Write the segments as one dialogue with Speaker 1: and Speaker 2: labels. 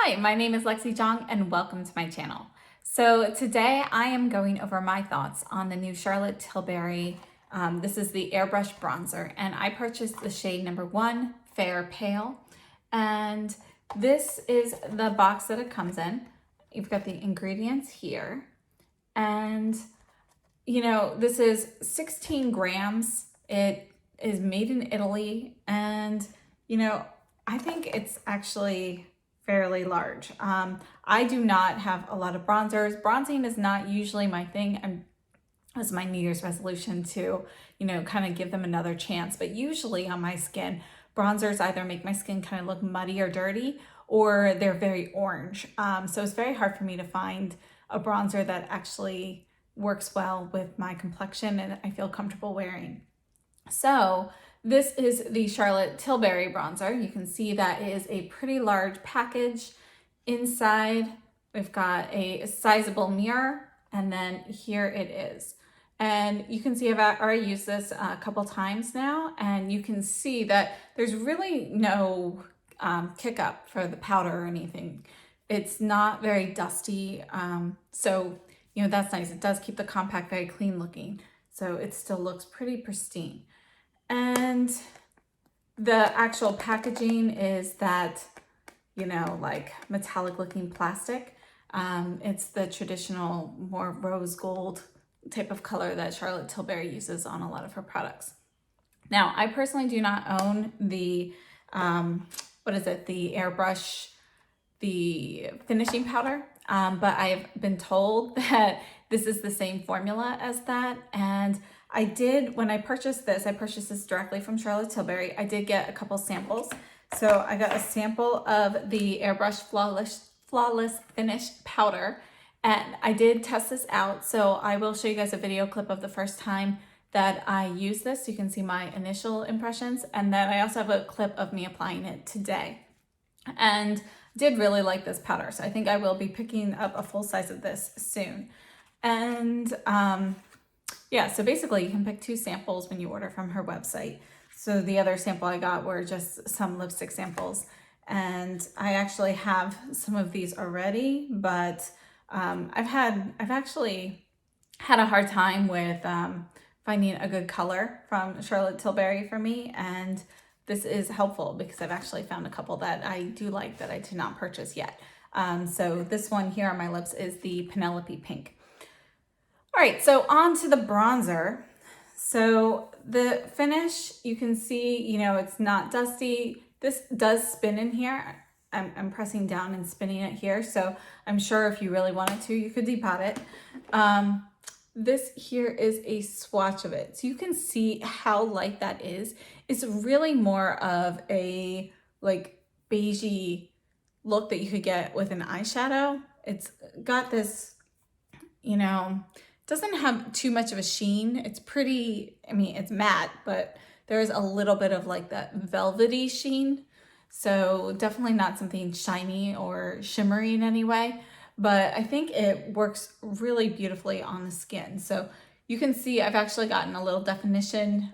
Speaker 1: Hi, my name is Lexi Jong and welcome to my channel. So today I am going over my thoughts on the new Charlotte Tilbury. This is the Airbrush bronzer and I purchased the shade number 1, Fair Pale. And this is the box that it comes in. You've got the ingredients here. And you know, this is 16 grams. It is made in Italy and you know, I think it's actually fairly large. I do not have a lot of bronzers. Bronzing is not usually my thing. It's my New Year's resolution to, you know, kind of give them another chance. But usually on my skin, bronzers either make my skin kind of look muddy or dirty, or they're very orange. So it's very hard for me to find a bronzer that actually works well with my complexion and I feel comfortable wearing. So this is the Charlotte Tilbury bronzer. You can see that it is a pretty large package. Inside, we've got a sizable mirror, and then here it is. And you can see I've already used this a couple times now, and you can see that there's really no kick up for the powder or anything. It's not very dusty, so you know, that's nice. It does keep the compact very clean looking, so it still looks pretty pristine. And the actual packaging is that, you know, like metallic looking plastic. It's the traditional more rose gold type of color that Charlotte Tilbury uses on a lot of her products. Now, I personally do not own the, the Airbrush, the finishing powder, but I've been told that this is the same formula as that. And I did, when I purchased this directly from Charlotte Tilbury. I did get a couple samples. So I got a sample of the Airbrush Flawless Finish powder, and I did test this out. So I will show you guys a video clip of the first time that I used this. So you can see my initial impressions. And then I also have a clip of me applying it today. And did really like this powder. So I think I will be picking up a full size of this soon. And yeah, so basically you can pick 2 samples when you order from her website. So the other sample I got were just some lipstick samples. And I actually have some of these already, but I've actually had a hard time with finding a good color from Charlotte Tilbury for me. And this is helpful because I've actually found a couple that I do like that I did not purchase yet. So this one here on my lips is the Penelope Pink. All right, so on to the bronzer. So the finish, you can see, you know, it's not dusty. This does spin in here. I'm pressing down and spinning it here. So I'm sure if you really wanted to, you could depot it. This here is a swatch of it. So you can see how light that is. It's really more of a like beigey look that you could get with an eyeshadow. It's got this, you know, doesn't have too much of a sheen. It's pretty, I mean, it's matte, but there's a little bit of like that velvety sheen. So definitely not something shiny or shimmery in any way, but I think it works really beautifully on the skin. So you can see I've actually gotten a little definition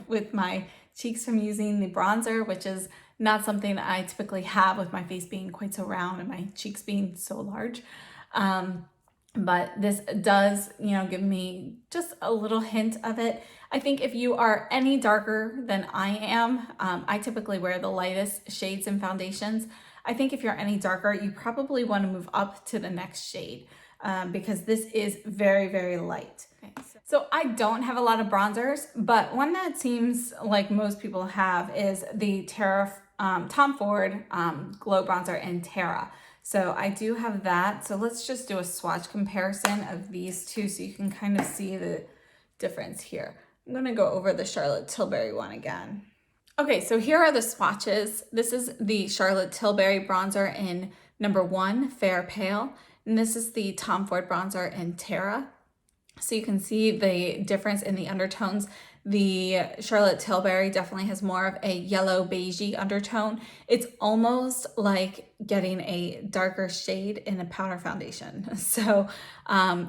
Speaker 1: with my cheeks from using the bronzer, which is not something I typically have with my face being quite so round and my cheeks being so large. But this does, you know, give me just a little hint of it. I think if you are any darker than I am, I typically wear the lightest shades in foundations. I think if you're any darker, you probably want to move up to the next shade because this is very, very light. Okay, so I don't have a lot of bronzers, but one that seems like most people have is the Tom Ford Glow Bronzer in Terra. So I do have that. So let's just do a swatch comparison of these two so you can kind of see the difference here. I'm going to go over the Charlotte Tilbury one again. Okay, so here are the swatches. This is the Charlotte Tilbury bronzer in number 1, Fair Pale. And this is the Tom Ford bronzer in Terra. So you can see the difference in the undertones. The Charlotte Tilbury definitely has more of a yellow beigey undertone. It's almost like getting a darker shade in a powder foundation. So,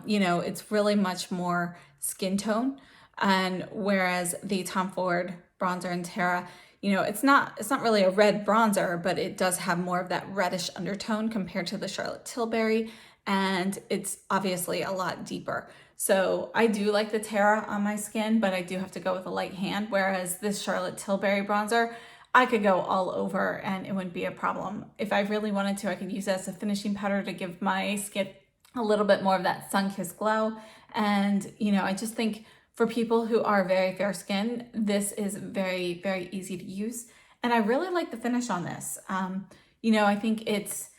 Speaker 1: you know, it's really much more skin tone. And whereas the Tom Ford bronzer in Terra, you know, it's not really a red bronzer, but it does have more of that reddish undertone compared to the Charlotte Tilbury, and it's obviously a lot deeper. So I do like the Terra on my skin, but I do have to go with a light hand, whereas this Charlotte Tilbury bronzer, I could go all over and it wouldn't be a problem. If I really wanted to, I could use it as a finishing powder to give my skin a little bit more of that sun-kissed glow. And, you know, I just think for people who are very fair skin, this is very, very easy to use. And I really like the finish on this. You know, I think it's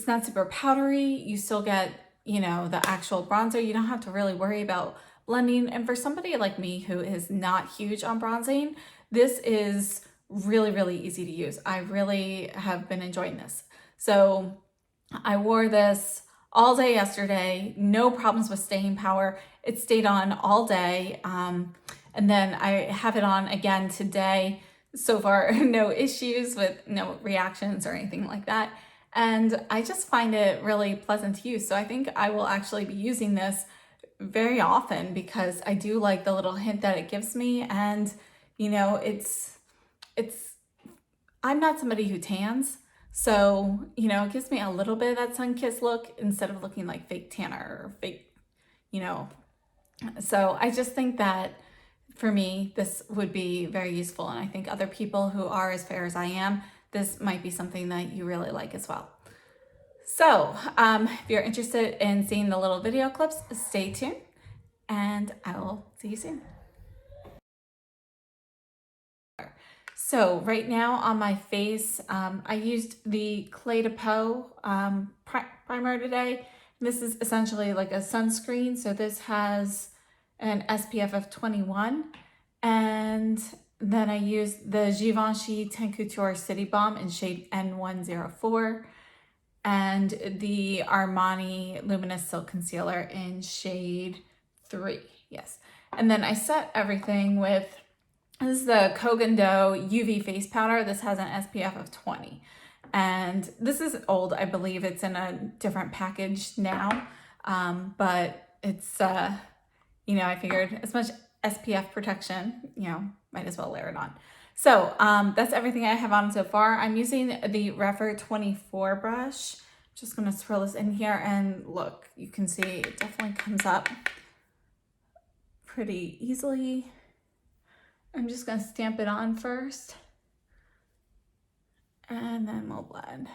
Speaker 1: not super powdery. You still get, you know, the actual bronzer. You don't have to really worry about blending. And for somebody like me who is not huge on bronzing, this is really, really easy to use. I really have been enjoying this. So I wore this all day yesterday, no problems with staying power. It stayed on all day. And then I have it on again today. So far, no issues with no reactions or anything like that. And I just find it really pleasant to use. So I think I will actually be using this very often because I do like the little hint that it gives me. And, you know, I'm not somebody who tans. So, you know, it gives me a little bit of that sun-kissed look instead of looking like fake tanner or fake, you know. So I just think that for me, this would be very useful. And I think other people who are as fair as I am, this might be something that you really like as well. So if you're interested in seeing the little video clips, stay tuned and I will see you soon. So right now on my face, I used the Clé de Peau primer today. This is essentially like a sunscreen. So this has an SPF of 21. And then I used the Givenchy Teint Couture City Balm in shade N104 and the Armani Luminous Silk Concealer in shade 3. Yes. And then I set everything with, this is the Kogan Dough UV face powder. This has an SPF of 20. And this is old. I believe it's in a different package now. But it's, you know, I figured as much SPF protection, you know, might as well layer it on. So that's everything I have on so far. I'm using the Refer 24 brush. Just going to swirl this in here and look, you can see it definitely comes up pretty easily. I'm just going to stamp it on first and then we'll blend.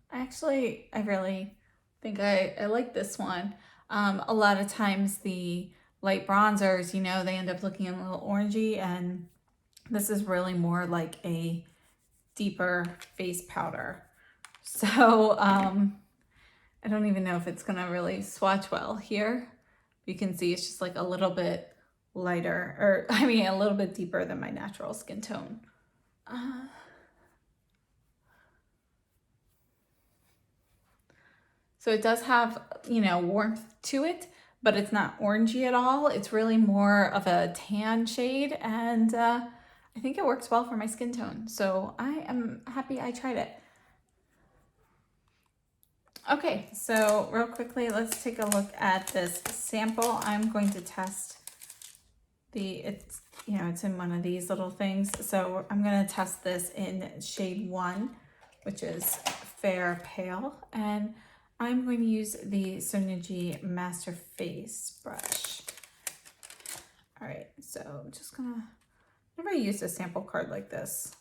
Speaker 1: Actually, I really think I like this one. A lot of times the light bronzers, you know, they end up looking a little orangey, and this is really more like a deeper face powder. So I don't even know if it's gonna really swatch well here. You can see it's just like a little bit lighter, or I mean a little bit deeper than my natural skin tone. So it does have, you know, warmth to it, but it's not orangey at all. It's really more of a tan shade, and I think it works well for my skin tone. So I am happy I tried it. Okay, so real quickly, let's take a look at this sample. I'm going to test it's, you know, it's in one of these little things. So I'm going to test this in shade 1, which is Fair Pale. And I'm going to use the Sonergy Master Face brush. All right, so I'm just gonna, I've never used a sample card like this.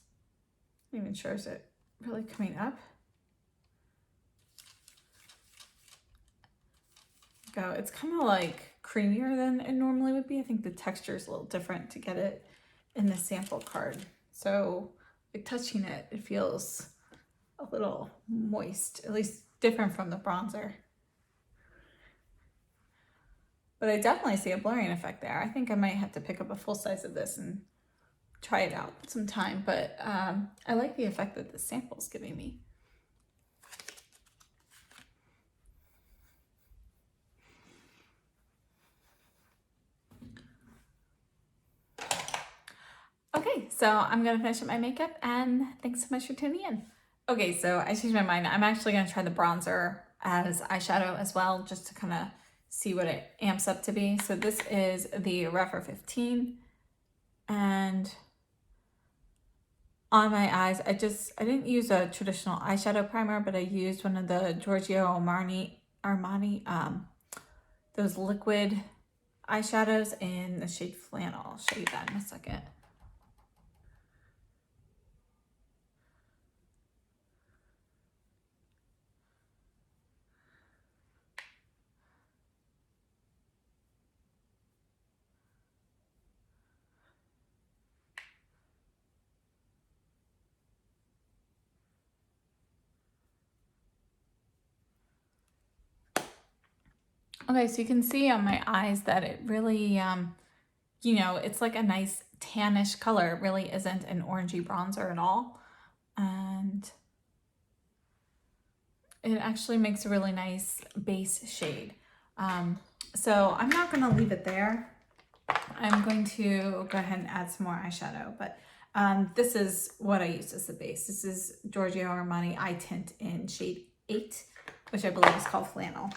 Speaker 1: I'm not even sure, is it really coming up? Go. It's kind of like creamier than it normally would be. I think the texture is a little different to get it in the sample card. So like touching it, it feels a little moist, at least different from the bronzer. But I definitely see a blurring effect there. I think I might have to pick up a full size of this and try it out sometime. But I like the effect that the sample's giving me. so I'm gonna finish up my makeup, and thanks so much for tuning in. Okay, so I changed my mind. I'm actually gonna try the bronzer as eyeshadow as well, just to kind of see what it amps up to be. So this is the Refer 15, and on my eyes, I didn't use a traditional eyeshadow primer, but I used one of the Giorgio Armani those liquid eyeshadows in the shade Flannel. I'll show you that in a second. Okay, so you can see on my eyes that it really, you know, it's like a nice tannish color. It really isn't an orangey bronzer at all. And it actually makes a really nice base shade. So I'm not going to leave it there. I'm going to go ahead and add some more eyeshadow, but this is what I use as the base. This is Giorgio Armani Eye Tint in shade 8, which I believe is called Flannel.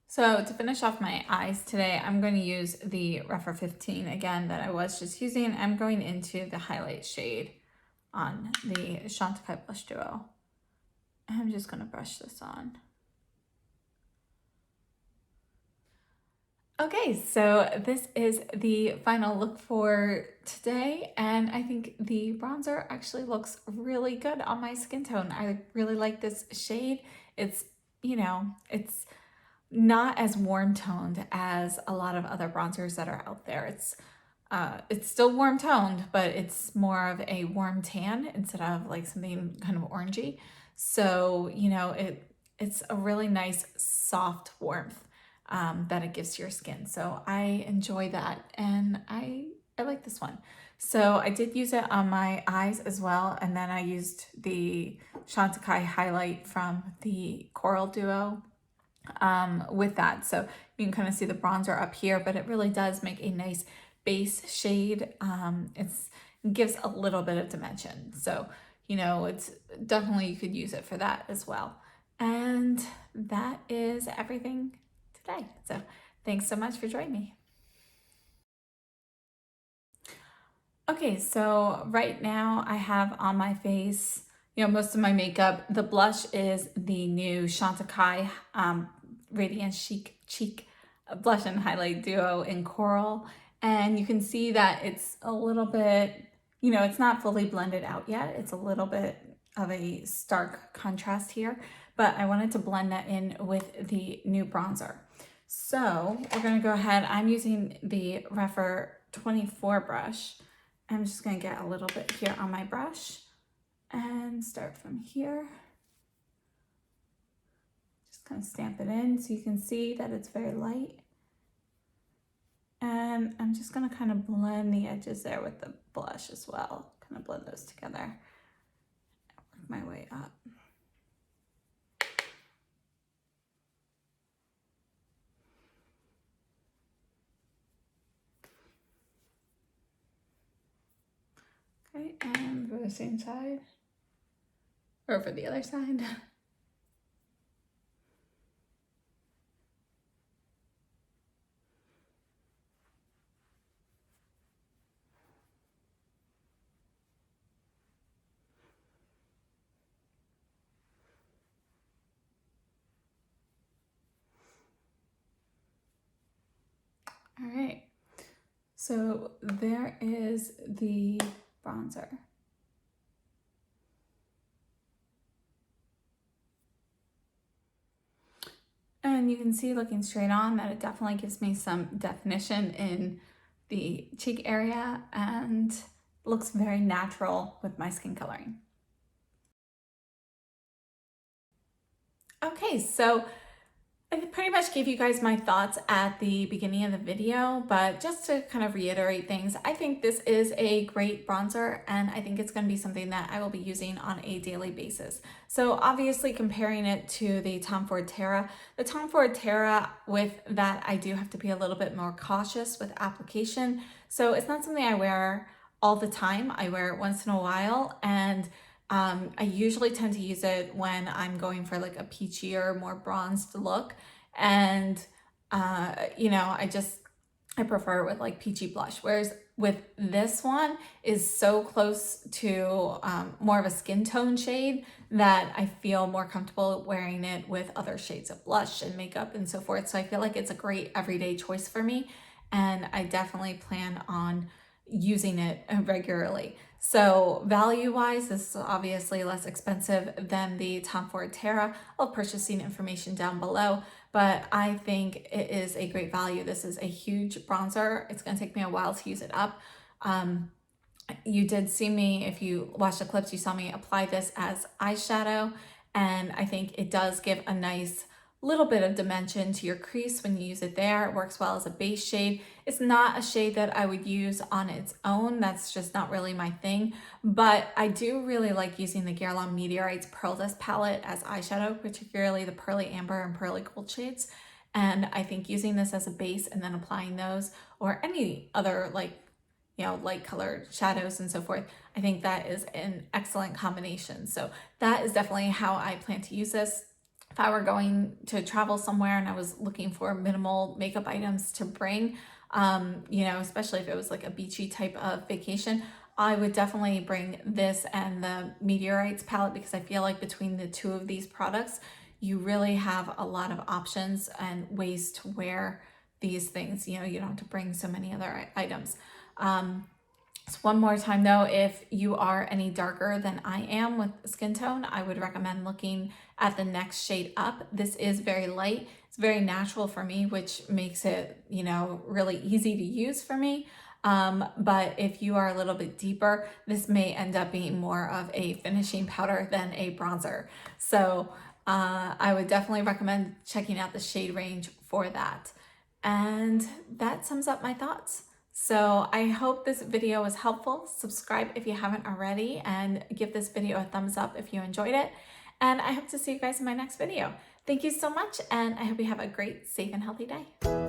Speaker 1: So to finish off my eyes today, I'm going to use the Refer 15 again that I was just using. I'm going into the highlight shade on the Chantecaille Blush Duo. I'm just going to brush this on. Okay, so this is the final look for today, and I think the bronzer actually looks really good on my skin tone. I really like this shade. It's, you know, it's not as warm toned as a lot of other bronzers that are out there. It's still warm toned, but it's more of a warm tan instead of like something kind of orangey. So, you know, it's a really nice soft warmth that it gives to your skin. So I enjoy that, and I like this one. So I did use it on my eyes as well, and then I used the Chantecaille highlight from the Coral Duo with that. So you can kind of see the bronzer up here, but it really does make a nice base shade. It gives a little bit of dimension. So, you know, it's definitely, you could use it for that as well. And that is everything today. So thanks so much for joining me. Okay, so right now I have on my face, you know, most of my makeup. The blush is the new Chantecaille Radiant Chic Cheek Blush and Highlight Duo in Coral. And you can see that it's a little bit, you know, it's not fully blended out yet. It's a little bit of a stark contrast here, but I wanted to blend that in with the new bronzer. So we're gonna go ahead, I'm using the Refer 24 brush. I'm just gonna get a little bit here on my brush and start from here. Just kind of stamp it in so you can see that it's very light. And I'm just gonna kind of blend the edges there with the blush as well. Kind of blend those together. Work my way up. Okay, and for the same side, or for the other side. All right, so there is the bronzer. And you can see looking straight on that it definitely gives me some definition in the cheek area and looks very natural with my skin coloring. Okay, so I pretty much gave you guys my thoughts at the beginning of the video, but just to kind of reiterate things, I think this is a great bronzer, and I think it's going to be something that I will be using on a daily basis. So obviously comparing it to the Tom Ford Terra, the Tom Ford Terra, with that I do have to be a little bit more cautious with application. So it's not something I wear all the time. I wear it once in a while, and I usually tend to use it when I'm going for like a peachier, more bronzed look. And, you know, I prefer it with like peachy blush. Whereas with this one is so close to more of a skin tone shade that I feel more comfortable wearing it with other shades of blush and makeup and so forth. So I feel like it's a great everyday choice for me. And I definitely plan on using it regularly. So value-wise, this is obviously less expensive than the Tom Ford Terra. I'll have purchasing information down below, but I think it is a great value. This is a huge bronzer. It's gonna take me a while to use it up. You did see me, if you watched the clips, you saw me apply this as eyeshadow, and I think it does give a nice little bit of dimension to your crease when you use it there. It works well as a base shade. It's not a shade that I would use on its own. That's just not really my thing, but I do really like using the Guerlain Meteorites Pearl Dust palette as eyeshadow, particularly the Pearly Amber and Pearly Gold shades. And I think using this as a base and then applying those, or any other like, you know, light colored shadows and so forth, I think that is an excellent combination. So that is definitely how I plan to use this. If I were going to travel somewhere and I was looking for minimal makeup items to bring, you know, especially if it was like a beachy type of vacation, I would definitely bring this and the Meteorites palette, because I feel like between the two of these products, you really have a lot of options and ways to wear these things. You know, you don't have to bring so many other items. So one more time though, if you are any darker than I am with skin tone, I would recommend looking at the next shade up. This is very light. It's very natural for me, which makes it, you know, really easy to use for me. But if you are a little bit deeper, this may end up being more of a finishing powder than a bronzer. So I would definitely recommend checking out the shade range for that. And that sums up my thoughts. So I hope this video was helpful. Subscribe if you haven't already, and give this video a thumbs up if you enjoyed it. And I hope to see you guys in my next video. Thank you so much, and I hope you have a great, safe, and healthy day.